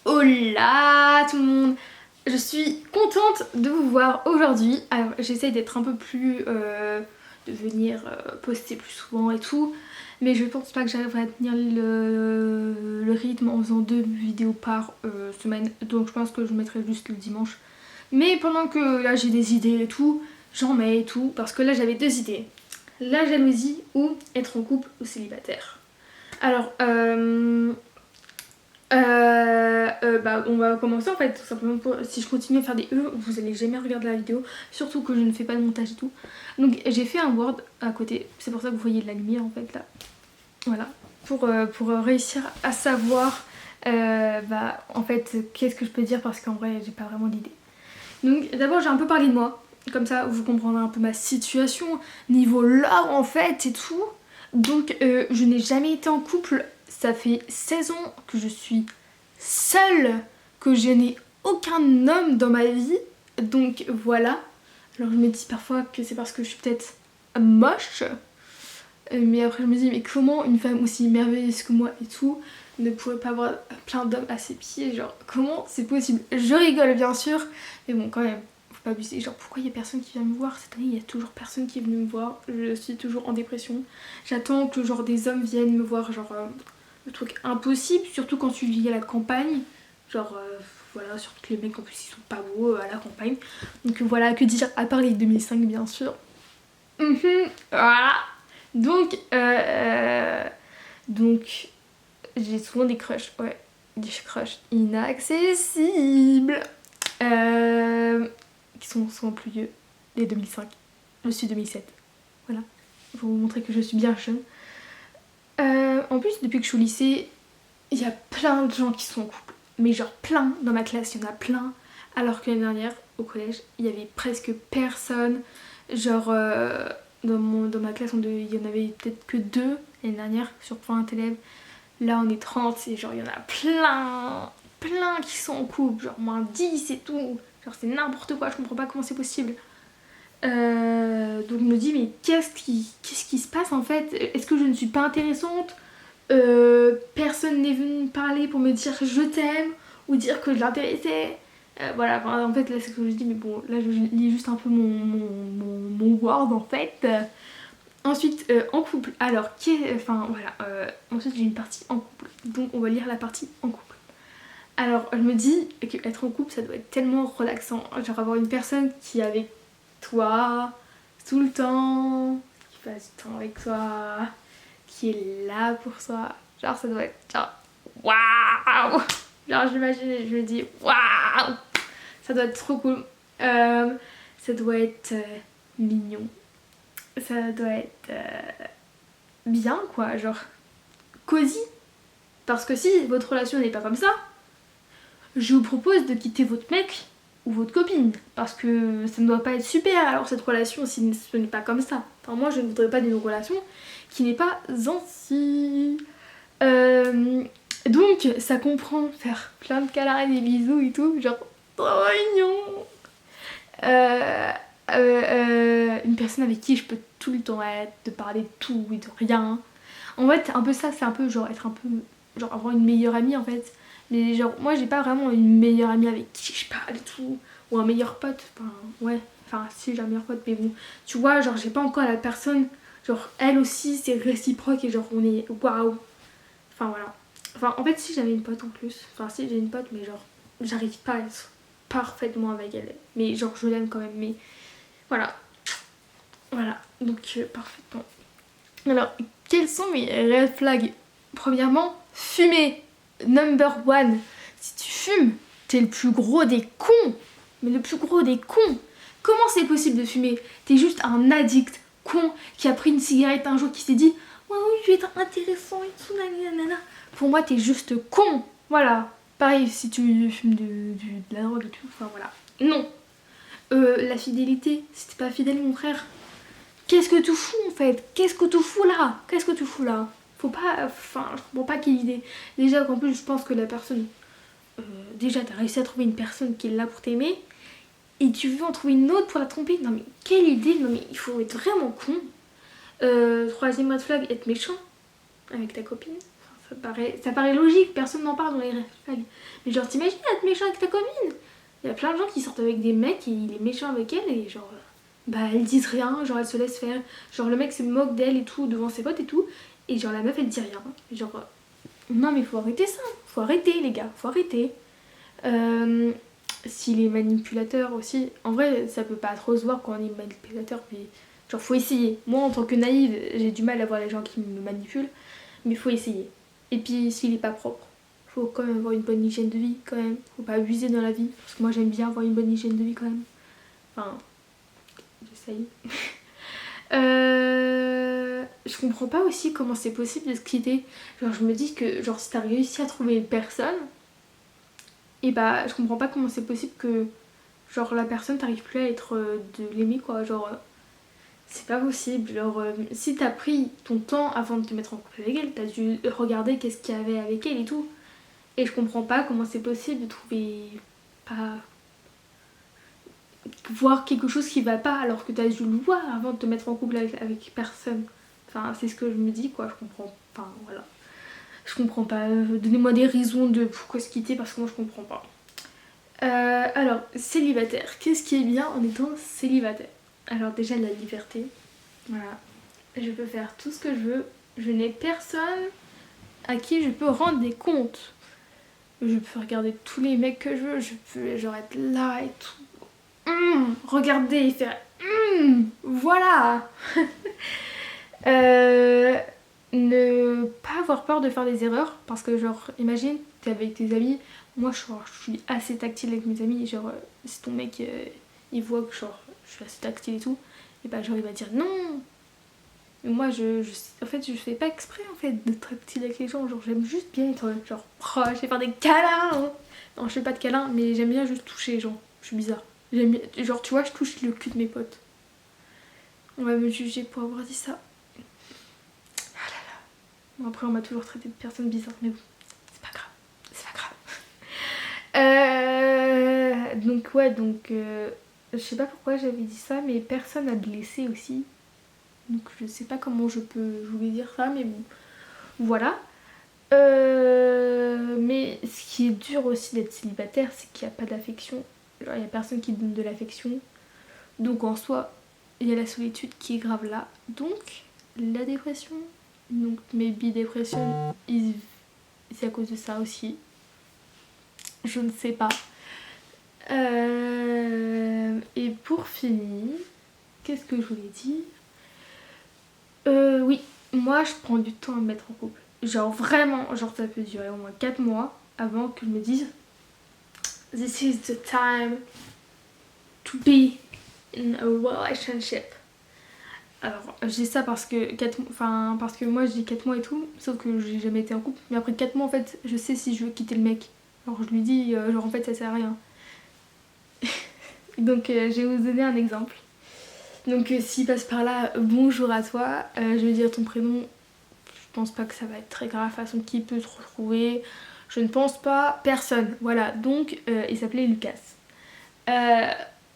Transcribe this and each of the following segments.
Hola tout le monde. Je suis contente de vous voir aujourd'hui. Alors j'essaye d'être un peu plus... de venir poster plus souvent et tout. Mais je pense pas que j'arriverai à tenir le rythme en faisant 2 vidéos par semaine. Donc je pense que je mettrai juste le dimanche. Mais pendant que là j'ai des idées et tout, j'en mets et tout. Parce que là j'avais 2 idées. La jalousie ou être en couple ou célibataire. Alors bah, on va commencer en fait tout simplement si je continue à faire des vous allez jamais regarder la vidéo, surtout que je ne fais pas de montage et tout. Donc j'ai fait un Word à côté, c'est pour ça que vous voyez de la lumière en fait là. Voilà, pour réussir à savoir bah en fait qu'est-ce que je peux dire, parce qu'en vrai j'ai pas vraiment d'idée. Donc d'abord j'ai un peu parlé de moi, comme ça vous comprendrez un peu ma situation niveau love en fait et tout. Donc je n'ai jamais été en couple, ça fait 16 ans que je suis seule, que je n'ai aucun homme dans ma vie, donc voilà. Alors je me dis parfois que c'est parce que je suis peut-être moche, mais après je me dis mais comment une femme aussi merveilleuse que moi et tout ne pourrait pas avoir plein d'hommes à ses pieds, genre comment c'est possible? Je rigole bien sûr, mais bon quand même, faut pas abuser, genre pourquoi il y a personne qui vient me voir? Cette année il y a toujours personne qui est venu me voir, je suis toujours en dépression, j'attends que genre des hommes viennent me voir, genre le truc impossible, surtout quand tu vis à la campagne, genre voilà, surtout que les mecs en plus ils sont pas beaux à la campagne, donc voilà, que dire à part les 2005 bien sûr. Voilà. Donc, donc j'ai souvent des crushs, ouais, des crushs inaccessibles, qui sont souvent plus vieux, les 2005. Je suis 2007, voilà, pour vous montrer que je suis bien jeune. En plus, depuis que je suis au lycée, il y a plein de gens qui sont en couple, mais genre plein, dans ma classe, il y en a plein, alors que l'année dernière, au collège, il y avait presque personne, genre... dans ma classe, il y en avait peut-être que 2 l'année dernière sur 20 élèves. Là, on est 30 et genre, il y en a plein qui sont en couple, genre moins 10 et tout. Genre, c'est n'importe quoi, je comprends pas comment c'est possible. Donc, je me dis, mais qu'est-ce qui se passe en fait? Est-ce que je ne suis pas intéressante? Personne n'est venu me parler pour me dire je t'aime ou dire que je l'intéressais. Voilà, enfin, en fait là c'est ce que je dis, mais bon là je lis juste un peu mon Word en fait. Ensuite en couple, alors enfin voilà, ensuite j'ai une partie en couple, donc on va lire la partie en couple. Alors je me dis qu'être en couple ça doit être tellement relaxant, genre avoir une personne qui est avec toi tout le temps, qui passe du temps avec toi, qui est là pour toi, genre ça doit être genre waouh, genre j'imagine et je me dis waouh, ça doit être trop cool. Ça doit être mignon, ça doit être bien quoi, genre cosy. Parce que si votre relation n'est pas comme ça, je vous propose de quitter votre mec ou votre copine, parce que ça ne doit pas être super alors cette relation si ce n'est pas comme ça. Enfin moi je ne voudrais pas d'une relation qui n'est pas ainsi. Donc ça comprend faire plein de câlins et des bisous et tout, genre trop mignon. Une personne avec qui je peux tout le temps être, de parler de tout et de rien. En fait, un peu ça, c'est un peu genre être un peu, genre avoir une meilleure amie en fait. Mais genre, moi j'ai pas vraiment une meilleure amie avec qui je parle et tout, ou un meilleur pote, enfin, ouais, enfin, si j'ai un meilleur pote, mais bon, tu vois, genre, j'ai pas encore la personne, genre, elle aussi, c'est réciproque et genre, on est waouh. Enfin, voilà. Enfin, en fait, si j'avais une pote en plus, enfin, si j'ai une pote, mais genre, j'arrive pas à être parfaitement avec elle, mais genre, je l'aime quand même, mais voilà. Voilà, donc parfaitement. Alors, quels sont mes red flags? Premièrement, fumer. Number one. Si tu fumes, t'es le plus gros des cons. Mais le plus gros des cons. Comment c'est possible de fumer? T'es juste un addict con qui a pris une cigarette un jour, qui s'est dit ouais, oui, je vais être intéressant et tout, nanana. Pour moi, t'es juste con. Voilà. Pareil, si tu fumes de la drogue et tout, enfin voilà. Non. La fidélité, si t'es pas fidèle, mon frère, qu'est-ce que tu fous en fait? Qu'est-ce que tu fous là? Qu'est-ce que tu fous là? Faut pas... Enfin, je comprends pas quelle idée. Déjà qu'en plus, je pense que la personne... déjà, t'as réussi à trouver une personne qui est là pour t'aimer. Et tu veux en trouver une autre pour la tromper? Non mais, quelle idée? Non mais, il faut être vraiment con. Troisième red flag, être méchant avec ta copine. Enfin, ça paraît logique, personne n'en parle dans les red flags. Mais genre t'imagines être méchant avec ta copine? Il y a plein de gens qui sortent avec des mecs et il est méchant avec elle et genre bah elles disent rien, genre elles se laissent faire. Genre le mec se moque d'elle et tout devant ses potes et tout. Et genre la meuf elle dit rien. Genre non mais faut arrêter ça, faut arrêter les gars, faut arrêter. S'il est manipulateur aussi, en vrai ça peut pas trop se voir quand on est manipulateur mais genre faut essayer. Moi en tant que naïve j'ai du mal à voir les gens qui me manipulent mais faut essayer. Et puis s'il est pas propre, faut quand même avoir une bonne hygiène de vie quand même. Faut pas abuser dans la vie parce que moi j'aime bien avoir une bonne hygiène de vie quand même. Enfin, j'essaye. Je comprends pas aussi comment c'est possible de se quitter. Genre je me dis que genre si t'as réussi à trouver une personne, et bah je comprends pas comment c'est possible que genre la personne t'arrive plus à être de l'aimer quoi. Genre c'est pas possible. Genre si t'as pris ton temps avant de te mettre en couple avec elle, t'as dû regarder qu'est-ce qu'il y avait avec elle et tout. Et je comprends pas comment c'est possible de trouver pas voir quelque chose qui va pas alors que t'as dû le voir avant de te mettre en couple avec personne. Enfin c'est ce que je me dis quoi, je comprends. Enfin voilà. Je comprends pas. Donnez-moi des raisons de pourquoi se quitter parce que moi je comprends pas. Alors, célibataire. Qu'est-ce qui est bien en étant célibataire? Alors déjà la liberté. Voilà. Je peux faire tout ce que je veux. Je n'ai personne à qui je peux rendre des comptes. Je peux regarder tous les mecs que je veux. Je peux genre être là et tout. Regarder et faire voilà. Ne pas avoir peur de faire des erreurs parce que genre imagine t'es avec tes amis, moi je suis assez tactile avec mes amis, genre si ton mec il voit que genre je suis assez tactile et tout, et bah genre il va dire non. Mais moi en fait je fais pas exprès en fait d'être tactile avec les gens, genre j'aime juste bien être genre proche et faire des câlins hein. Non je fais pas de câlins mais j'aime bien juste toucher les gens, je suis bizarre. J'aime bien, genre tu vois je touche le cul de mes potes. On va me juger pour avoir dit ça. Bon, après on m'a toujours traité de personne bizarre mais bon, c'est pas grave, c'est pas grave. Donc ouais, je sais pas pourquoi j'avais dit ça mais personne a blessé aussi. Donc je sais pas comment je voulais dire ça mais bon, voilà. Mais ce qui est dur aussi d'être célibataire c'est qu'il n'y a pas d'affection. Genre il y a personne qui te donne de l'affection. Donc en soi, il y a la solitude qui est grave là. Donc la dépression. Donc mes bidépressions, c'est à cause de ça aussi. Je ne sais pas. Et pour finir, qu'est-ce que je voulais dire? Oui, moi je prends du temps à me mettre en couple. Genre vraiment, genre ça peut durer au moins 4 mois avant que je me dise This is the time to be in a relationship. Alors, je dis ça parce que parce que moi je dis 4 mois et tout, sauf que j'ai jamais été en couple. Mais après 4 mois, en fait, je sais si je veux quitter le mec. Alors, je lui dis, genre en fait, ça sert à rien. Donc, je vais vous donner un exemple. Donc, s'il passe par là, bonjour à toi, je vais dire ton prénom. Je pense pas que ça va être très grave, de toute façon, qui peut te retrouver. Je ne pense pas, personne. Voilà, donc, il s'appelait Lucas.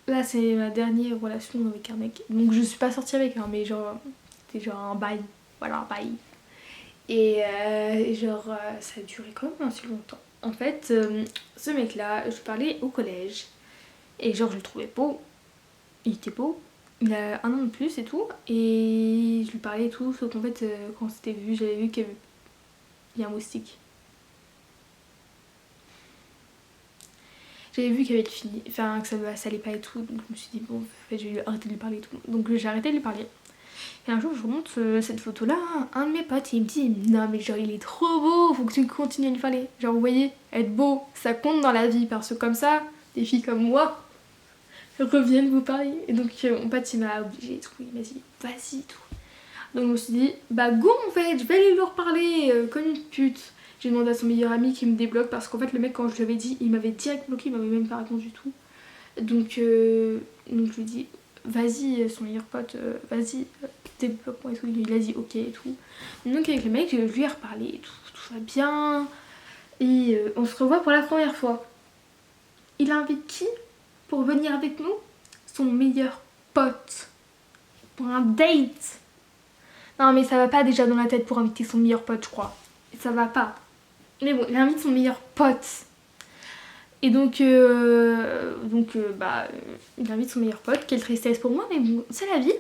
Là c'est ma dernière relation avec un mec. Donc je suis pas sortie avec mais genre c'était genre un bail. Voilà un bail. Et genre ça a duré quand même assez longtemps. En fait ce mec là je parlais au collège. Et genre je le trouvais beau. Il était beau. Il a 1 an de plus et tout. Et je lui parlais et tout. Sauf qu'en fait quand on s'était vu j'avais vu qu'il y a un moustique. J'avais vu qu'il avait fini, enfin que ça allait pas et tout, donc je me suis dit bon, en fait, je vais arrêter de lui parler et tout. Donc j'ai arrêté de lui parler. Et un jour je remonte cette photo là, un de mes potes il me dit non mais genre il est trop beau, faut que tu continues à lui parler. Genre vous voyez, être beau, ça compte dans la vie parce que comme ça, des filles comme moi reviennent vous parler. Et donc mon pote il m'a obligé et tout, il m'a dit vas-y et tout. Donc je me suis dit bah go en fait, je vais aller lui reparler comme une pute. J'ai demandé à son meilleur ami qui me débloque parce qu'en fait le mec quand je lui avais dit il m'avait direct bloqué, il m'avait même pas répondu du tout. Donc je lui dis vas-y son meilleur pote, vas-y débloque-moi et tout. Il a dit ok et tout. Donc avec le mec je lui ai reparlé et tout va bien. Et on se revoit pour la première fois. Il invite qui pour venir avec nous? Son meilleur pote. Pour un date. Non mais ça va pas déjà dans la tête pour inviter son meilleur pote je crois. ça va pas. Mais bon, il invite son meilleur pote. Et donc, il invite son meilleur pote. Quelle tristesse pour moi, mais bon, c'est la vie.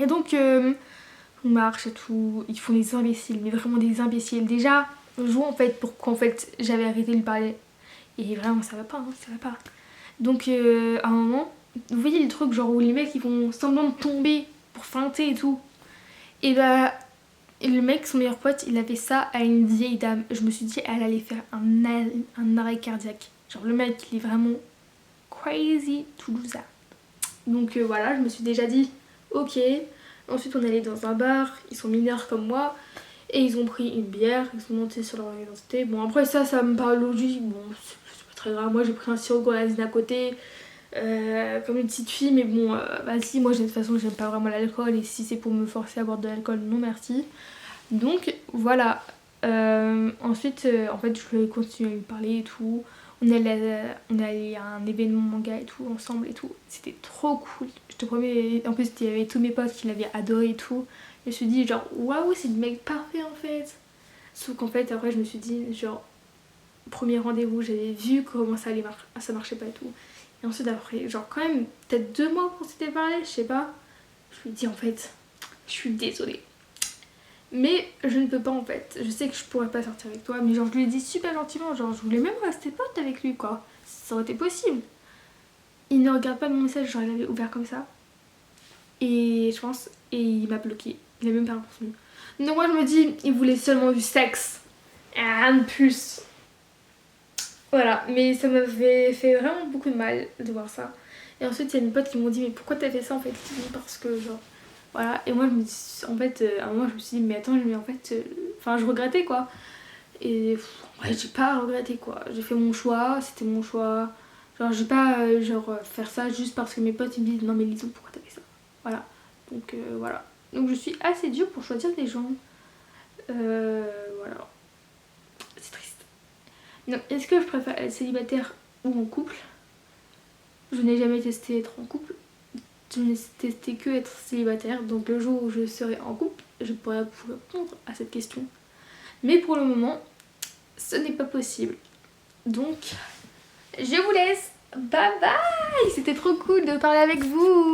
Et donc, on marche et tout. Ils font des imbéciles, mais vraiment des imbéciles. Déjà, je vois en fait pourquoi en fait j'avais arrêté de lui parler. Et vraiment, ça va pas, hein, ça va pas. Donc, à un moment, vous voyez les trucs genre où les mecs ils font semblant de tomber pour feinter et tout. Et bah, le mec, son meilleur pote, il avait ça à une vieille dame. Je me suis dit, elle allait faire un arrêt cardiaque. Genre, le mec, il est vraiment crazy Toulousain. Donc voilà, je me suis déjà dit, ok. Ensuite, on est allé dans un bar, ils sont mineurs comme moi. Et ils ont pris une bière, ils sont montés sur leur identité. Bon, après ça me paraît logique. Bon, c'est pas très grave. Moi, j'ai pris un sirop grenadine à côté. Comme une petite fille, mais bon, si, moi de toute façon j'aime pas vraiment l'alcool, et si c'est pour me forcer à boire de l'alcool, non merci. Donc voilà. Ensuite, en fait, je vais continuer à lui parler et tout. On est allé à un événement manga et tout, ensemble et tout. C'était trop cool, je te promets. En plus, il y avait tous mes potes qui l'avaient adoré et tout. Je me suis dit, genre, waouh, c'est le mec parfait en fait. Sauf qu'en fait, après, je me suis dit, genre, premier rendez-vous, j'avais vu comment ça allait ça marchait pas et tout. Et ensuite après, genre quand même, peut-être 2 mois qu'on s'était parlé, je sais pas. Je lui ai dit en fait, je suis désolée. Mais je ne peux pas en fait. Je sais que je pourrais pas sortir avec toi, mais genre je lui ai dit super gentiment, genre je voulais même rester pote avec lui quoi. Ça aurait été possible. Il ne regarde pas mon message, genre il avait ouvert comme ça. Et je pense, et il m'a bloqué. Il a même pas répondu. Donc moi je me dis, il voulait seulement du sexe. Rien de plus. Voilà, mais ça m'avait fait vraiment beaucoup de mal de voir ça. Et ensuite, il y a mes potes qui m'ont dit, mais pourquoi t'as fait ça en fait? Parce que, genre, voilà. Et moi, je me dis, en fait, à un moment, je me suis dit, mais attends, mais en fait, je regrettais quoi. Et ouais, j'ai pas regretté quoi. J'ai fait mon choix, c'était mon choix. Genre, j'ai pas, faire ça juste parce que mes potes ils me disent, non, mais Lison, pourquoi t'as fait ça? Voilà. Donc, voilà. Donc, je suis assez dure pour choisir des gens. Voilà. C'est triste. Non, est-ce que je préfère être célibataire ou en couple? Je n'ai jamais testé être en couple. Je n'ai testé que être célibataire. Donc le jour où je serai en couple, je pourrai vous répondre à cette question. Mais pour le moment, ce n'est pas possible. Donc, je vous laisse. Bye bye! C'était trop cool de parler avec vous.